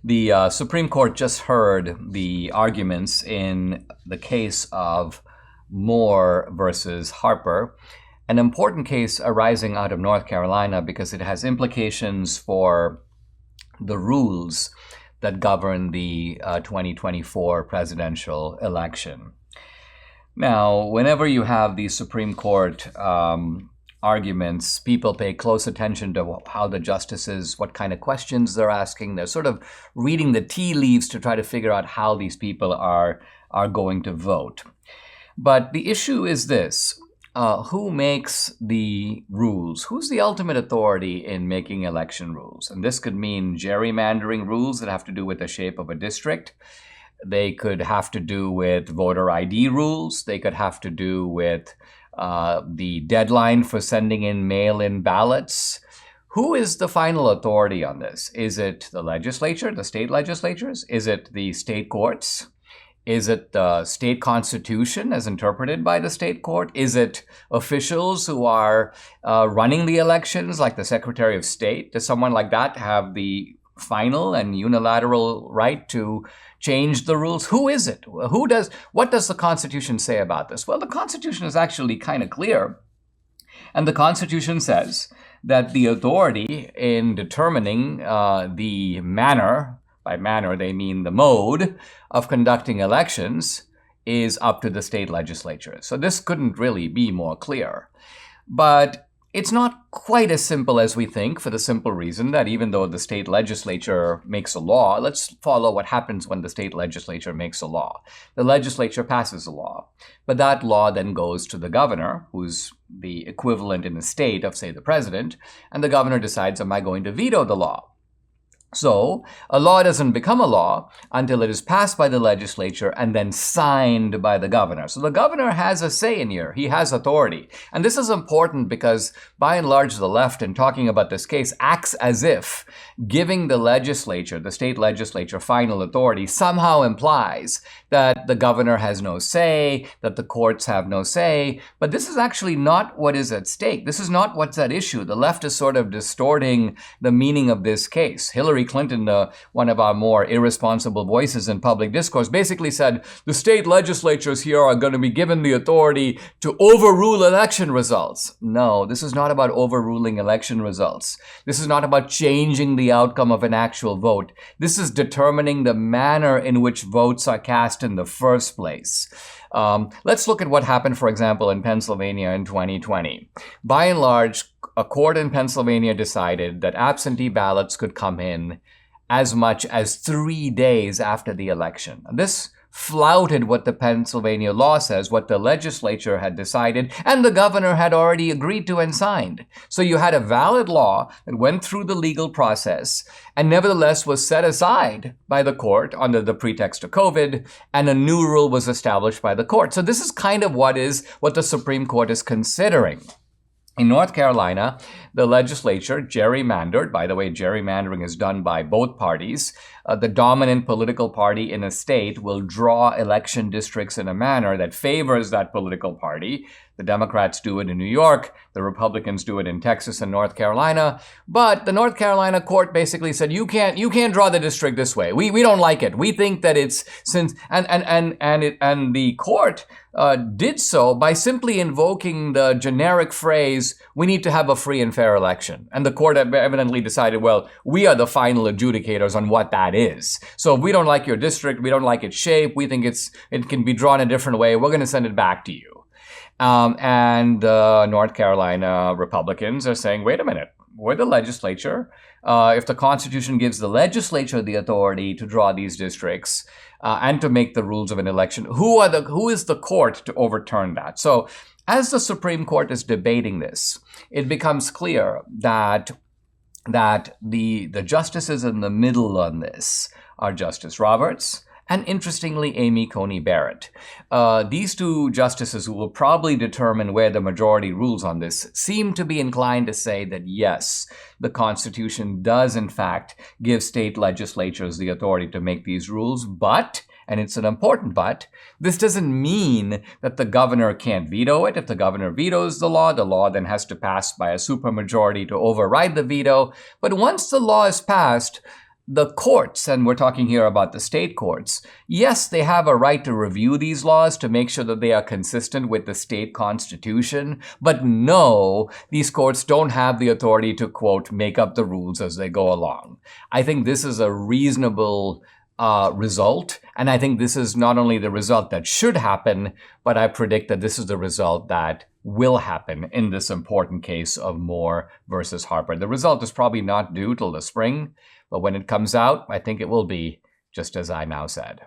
The Supreme Court just heard the arguments in the case of Moore versus Harper, an important case arising out of North Carolina because it has implications for the rules that govern the 2024 presidential election. Now, whenever you have these Supreme Court arguments, people pay close attention to how the justices, what kind of questions they're asking. They're sort of reading the tea leaves to try to figure out how these people are going to vote. But the issue is this. Who makes the rules? Who's the ultimate authority in making election rules? And this could mean gerrymandering rules that have to do with the shape of a district. They could have to do with voter ID rules. They could have to do with the deadline for sending in mail-in ballots. Who is the final authority on this? Is it the legislature, the state legislatures? Is it the state courts? Is it the state constitution as interpreted by the state court? Is it officials who are running the elections, like the Secretary of State? Does someone like that have the final and unilateral right to change the rules? Who is it? What does the Constitution say about this? Well, the Constitution is actually kind of clear. And the Constitution says that the authority in determining the manner, by manner they mean the mode of conducting elections, is up to the state legislature. So this couldn't really be more clear. But it's not quite as simple as we think, for the simple reason that even though the state legislature makes a law, let's follow what happens when the state legislature makes a law. The legislature passes a law, but that law then goes to the governor, who's the equivalent in the state of, say, the president, and the governor decides, am I going to veto the law? So a law doesn't become a law until it is passed by the legislature and then signed by the governor. So the governor has a say in here. He has authority. And this is important because, by and large, the left, in talking about this case, acts as if giving the legislature, the state legislature, final authority somehow implies that the governor has no say, that the courts have no say. But this is actually not what is at stake. This is not what's at issue. The left is sort of distorting the meaning of this case. Hillary Clinton, one of our more irresponsible voices in public discourse, basically said the state legislatures here are going to be given the authority to overrule election results. No, this is not about overruling election results. This is not about changing the outcome of an actual vote. This is determining the manner in which votes are cast in the first place. Let's look at what happened, for example, in Pennsylvania in 2020. By and large, a court in Pennsylvania decided that absentee ballots could come in as much as 3 days after the election. This flouted what the Pennsylvania law says, what the legislature had decided, and the governor had already agreed to and signed. So you had a valid law that went through the legal process and nevertheless was set aside by the court under the pretext of COVID, and a new rule was established by the court. So this is kind of what the Supreme Court is considering. In North Carolina, the legislature gerrymandered. By the way, gerrymandering is done by both parties. The dominant political party in a state will draw election districts in a manner that favors that political party. The Democrats do it in New York. The Republicans do it in Texas and North Carolina. But the North Carolina court basically said, you can't draw the district this way. We don't like it. We think that it's and the court did so by simply invoking the generic phrase, we need to have a free and fair election. And the court evidently decided, well, we are the final adjudicators on what that is. So if we don't like your district, we don't like its shape, we think it can be drawn a different way, we're going to send it back to you. And North Carolina Republicans are saying, wait a minute, we're the legislature. If the Constitution gives the legislature the authority to draw these districts and to make the rules of an election, who is the court to overturn that? So as the Supreme Court is debating this, it becomes clear that the justices in the middle on this are Justice Roberts and, interestingly, Amy Coney Barrett. These two justices, who will probably determine where the majority rules on this, seem to be inclined to say that, yes, the Constitution does, in fact, give state legislatures the authority to make these rules, but, and it's an important but, this doesn't mean that the governor can't veto it. If the governor vetoes the law then has to pass by a supermajority to override the veto. But once the law is passed, the courts, and we're talking here about the state courts, yes, they have a right to review these laws to make sure that they are consistent with the state constitution. But no, these courts don't have the authority to, quote, make up the rules as they go along. I think this is a reasonable result. And I think this is not only the result that should happen, but I predict that this is the result that will happen in this important case of Moore versus Harper. The result is probably not due till the spring, but when it comes out, I think it will be just as I now said.